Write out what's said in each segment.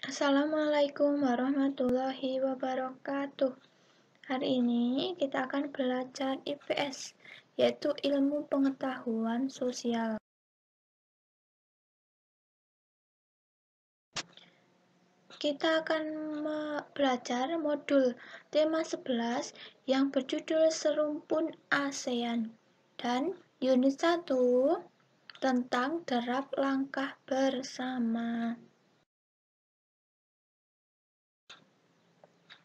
Assalamualaikum warahmatullahi wabarakatuh. Hari ini kita akan belajar IPS, yaitu ilmu pengetahuan sosial. Kita akan belajar modul tema 11 yang berjudul Serumpun ASEAN dan unit 1 tentang derap langkah bersama.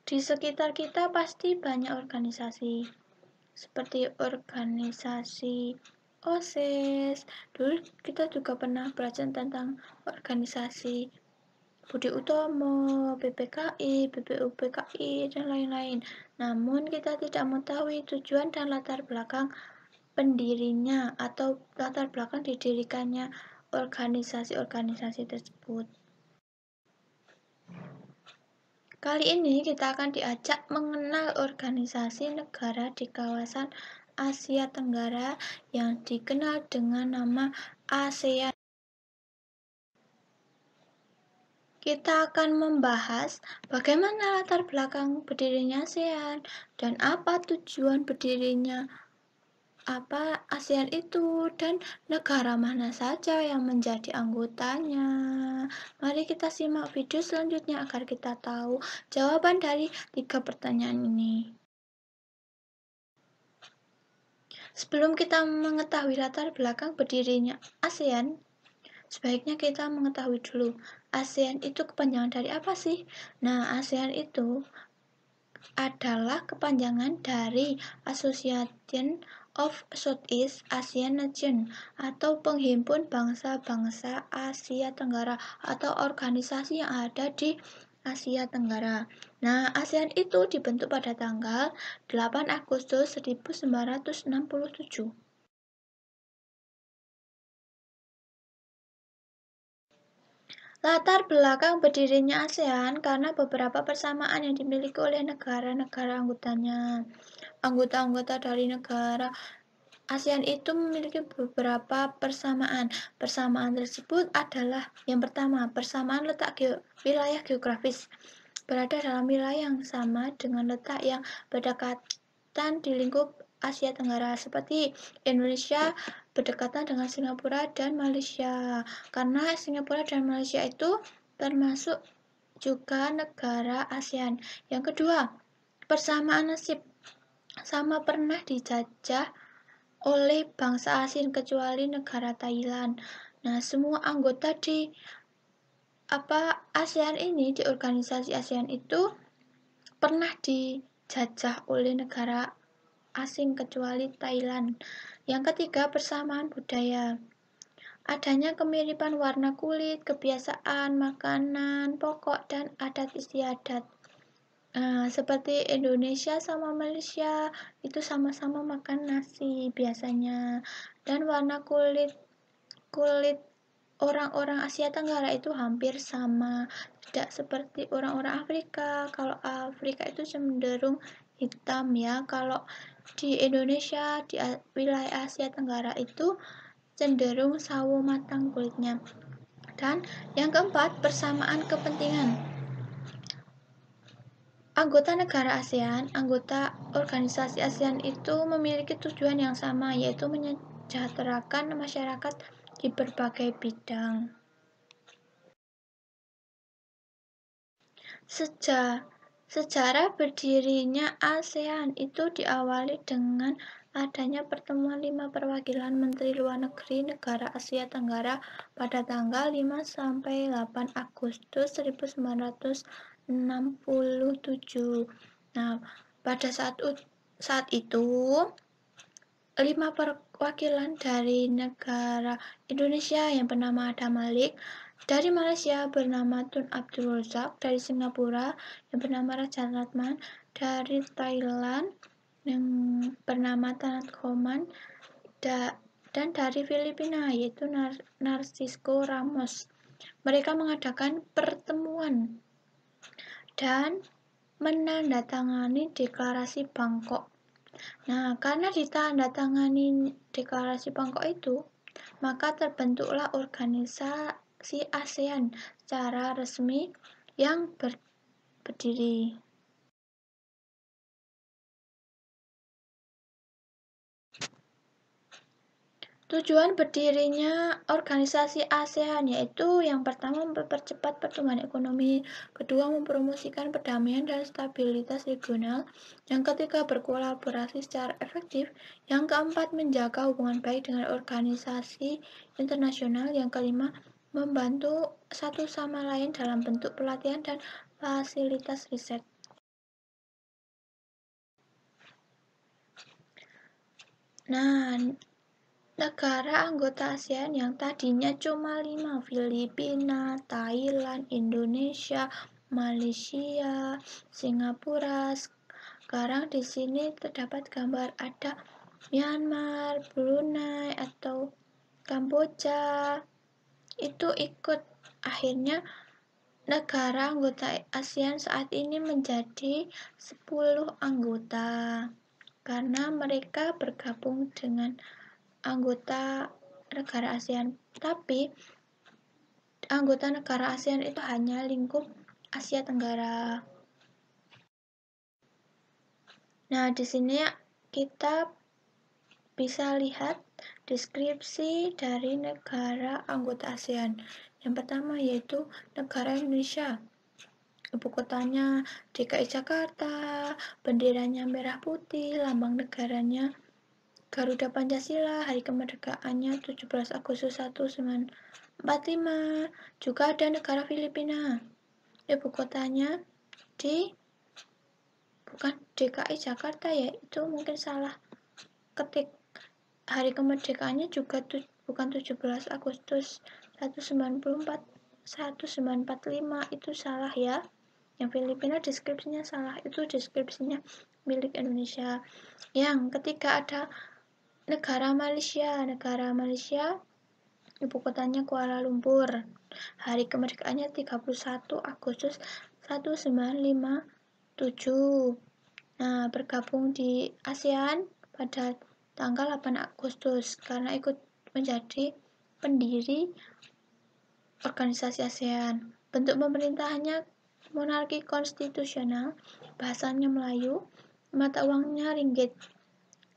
Di sekitar kita pasti banyak organisasi, seperti organisasi OSIS. Dulu kita juga pernah belajar tentang organisasi Budi Utomo, BPKI, BPUPKI, dan lain-lain. Namun kita tidak mengetahui tujuan dan latar belakang pendirinya atau latar belakang didirikannya organisasi-organisasi tersebut. Kali ini kita akan diajak mengenal organisasi negara di kawasan Asia Tenggara yang dikenal dengan nama ASEAN. Kita akan membahas bagaimana latar belakang berdirinya ASEAN dan apa tujuan berdirinya ASEAN itu dan negara mana saja yang menjadi anggotanya. Mari kita simak video selanjutnya agar kita tahu jawaban dari 3 pertanyaan ini. Sebelum kita mengetahui latar belakang berdirinya ASEAN, sebaiknya kita mengetahui dulu ASEAN itu kepanjangan dari apa sih? Nah, ASEAN itu adalah kepanjangan dari Association of Southeast Asian Nations atau penghimpun bangsa-bangsa Asia Tenggara atau organisasi yang ada di Asia Tenggara. Nah, ASEAN itu dibentuk pada tanggal 8 Agustus 1967. Latar belakang berdirinya ASEAN karena beberapa persamaan yang dimiliki oleh negara-negara anggotanya. Anggota-anggota dari negara ASEAN itu memiliki beberapa persamaan. Persamaan tersebut adalah yang pertama, persamaan letak wilayah geografis. Berada dalam wilayah yang sama dengan letak yang berdekatan di lingkup Asia Tenggara, seperti Indonesia berdekatan dengan Singapura dan Malaysia. Karena Singapura dan Malaysia itu termasuk juga negara ASEAN. Yang kedua, persamaan nasib. Sama pernah dijajah oleh bangsa asing kecuali negara Thailand. Nah, semua anggota di ASEAN ini, di organisasi ASEAN itu pernah dijajah oleh negara asing kecuali Thailand. Yang ketiga, persamaan budaya. Adanya kemiripan warna kulit, kebiasaan, makanan, pokok, dan adat istiadat. Seperti Indonesia sama Malaysia itu sama-sama makan nasi biasanya, dan warna kulit orang-orang Asia Tenggara itu hampir sama, tidak seperti orang-orang Afrika. Kalau Afrika itu cenderung hitam ya, kalau di Indonesia, di wilayah Asia Tenggara itu cenderung sawo matang kulitnya. Dan yang keempat, persamaan kepentingan. Anggota negara ASEAN, anggota organisasi ASEAN itu memiliki tujuan yang sama, yaitu menyejahterakan masyarakat di berbagai bidang. Sejarah berdirinya ASEAN itu diawali dengan adanya pertemuan 5 perwakilan Menteri Luar Negeri negara Asia Tenggara pada tanggal 5-8 Agustus 1967. Nah, pada saat itu 5 perwakilan dari negara Indonesia yang bernama Adam Malik, dari Malaysia bernama Tun Abdul Razak, dari Singapura yang bernama Raja Ratman, dari Thailand yang bernama Tanat Khoman, dan dari Filipina yaitu Narcisco Ramos. Mereka mengadakan pertemuan dan menandatangani deklarasi Bangkok. Nah, karena ditandatangani deklarasi Bangkok itu, maka terbentuklah organisasi ASEAN secara resmi yang berdiri. Tujuan berdirinya organisasi ASEAN yaitu yang pertama mempercepat pertumbuhan ekonomi, kedua mempromosikan perdamaian dan stabilitas regional, yang ketiga berkolaborasi secara efektif, yang keempat menjaga hubungan baik dengan organisasi internasional, yang kelima membantu satu sama lain dalam bentuk pelatihan dan fasilitas riset. Nah, negara anggota ASEAN yang tadinya cuma 5, Filipina, Thailand, Indonesia, Malaysia, Singapura. Sekarang di sini terdapat gambar ada Myanmar, Brunei atau Kamboja. Itu ikut. Akhirnya negara anggota ASEAN saat ini menjadi 10 anggota karena mereka bergabung dengan anggota negara ASEAN, tapi anggota negara ASEAN itu hanya lingkup Asia Tenggara. Nah, di sini kita bisa lihat deskripsi dari negara anggota ASEAN. Yang pertama yaitu negara Indonesia. Ibu kotanya DKI Jakarta, benderanya merah putih, lambang negaranya Garuda Pancasila, hari kemerdekaannya 17 Agustus 1945. Juga ada negara Filipina. Ibu kotanya bukan DKI Jakarta ya, itu mungkin salah ketik. Hari kemerdekaannya juga bukan 17 Agustus 1945, itu salah ya. Yang Filipina deskripsinya salah, itu deskripsinya milik Indonesia. Yang ketiga ada negara Malaysia. Negara Malaysia ibu kotanya Kuala Lumpur. Hari kemerdekaannya 31 Agustus 1957. Nah, bergabung di ASEAN pada tanggal 8 Agustus karena ikut menjadi pendiri organisasi ASEAN. Bentuk pemerintahannya monarki konstitusional, bahasanya Melayu, mata uangnya ringgit.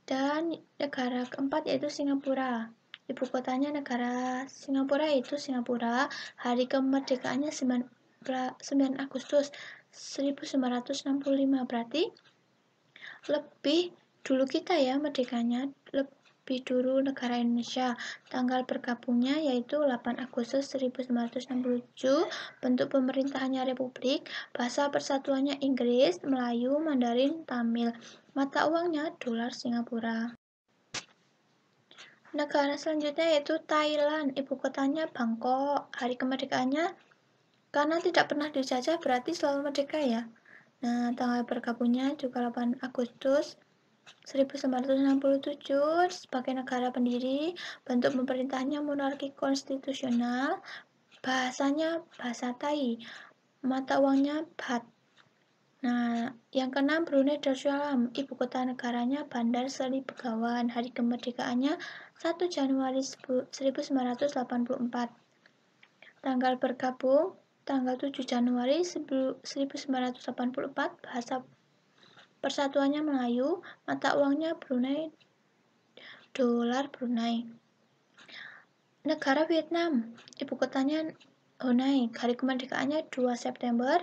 Dan negara keempat yaitu Singapura. Ibu kotanya negara Singapura yaitu Singapura. Hari kemerdekaannya 9 Agustus 1965. Berarti lebih dulu kita ya merdekanya, lebih dulu negara Indonesia. Tanggal bergabungnya yaitu 8 Agustus 1967. Bentuk pemerintahannya republik, bahasa persatuannya Inggris, Melayu, Mandarin, Tamil. Mata uangnya dolar Singapura. Negara selanjutnya yaitu Thailand. Ibu kotanya Bangkok. Hari kemerdekaannya karena tidak pernah dijajah berarti selalu merdeka ya. Nah, tanggal bergabungnya juga 8 Agustus 1967 sebagai negara pendiri. Bentuk pemerintahannya monarki konstitusional. Bahasanya bahasa Thai. Mata uangnya baht. Nah, yang keenam Brunei Darussalam. Ibu kota negaranya Bandar Seri Begawan. Hari kemerdekaannya 1 Januari 1984. Tanggal bergabung tanggal 7 Januari 1984. Bahasa persatuannya Melayu. Mata uangnya Brunei dolar Brunei. Negara Vietnam. Ibu kotanya Hanoi. Hari kemerdekaannya 2 September.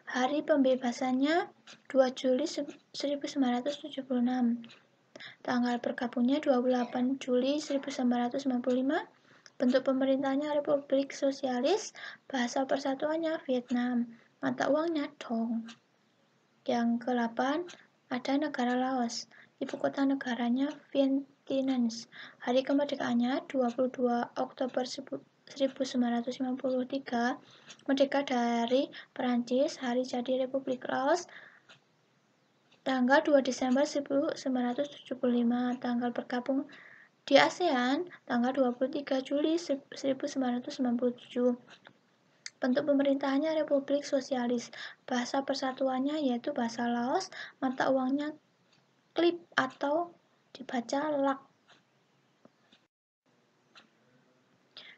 Hari pembebasannya 2 Juli 1976. Tanggal bergabungnya 28 Juli 1995. Bentuk pemerintahnya Republik Sosialis. Bahasa persatuannya Vietnam. Mata uangnya Dong. Yang ke-8 ada negara Laos. Ibu kota negaranya Vientiane. Hari kemerdekaannya 22 Oktober 1953. Merdeka dari Perancis. Hari jadi Republik Laos tanggal 2 Desember 1975. Tanggal bergabung di ASEAN tanggal 23 Juli 1997. Bentuk pemerintahannya Republik Sosialis. Bahasa persatuannya yaitu bahasa Laos. Mata uangnya klip atau dibaca lak.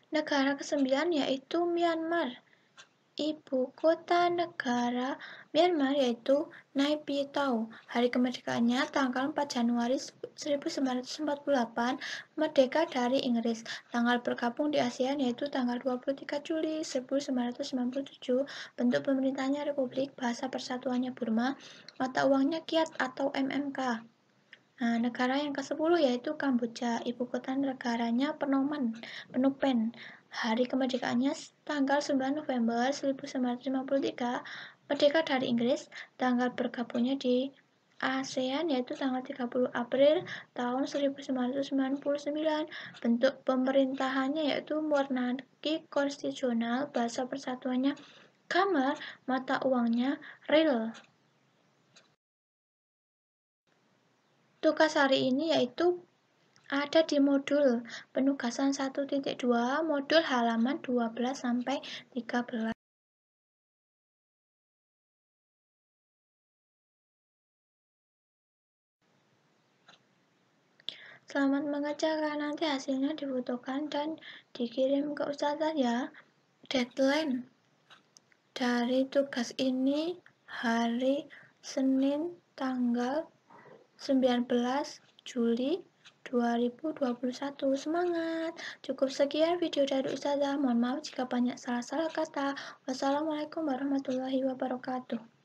Negara ke-9 yaitu Myanmar. Ibu kota negara Myanmar yaitu Naypyidaw. Hari kemerdekaannya tanggal 4 Januari 1948, merdeka dari Inggris. Tanggal bergabung di ASEAN yaitu tanggal 23 Juli 1997. Bentuk pemerintahnya Republik, bahasa persatuannya Burma, mata uangnya Kyat atau MMK. Nah, negara yang ke-10 yaitu Kamboja. Ibu kota negaranya Phnom Penh. Hari kemerdekaannya tanggal 9 November 1953, merdeka dari Inggris. Tanggal bergabungnya di ASEAN yaitu tanggal 30 April tahun 1999. Bentuk pemerintahannya yaitu monarki konstitusional, bahasa persatuannya Khmer, mata uangnya Riel. Tugas hari ini yaitu ada di modul penugasan 1.2, modul halaman 12 sampai 13. Selamat mengerjakan, nanti hasilnya difotokan dan dikirim ke ustazah ya. Deadline dari tugas ini hari Senin tanggal 19 Juli 2021. Semangat! Cukup sekian video dari ustazah. Mohon maaf jika banyak salah-salah kata. Wassalamualaikum warahmatullahi wabarakatuh.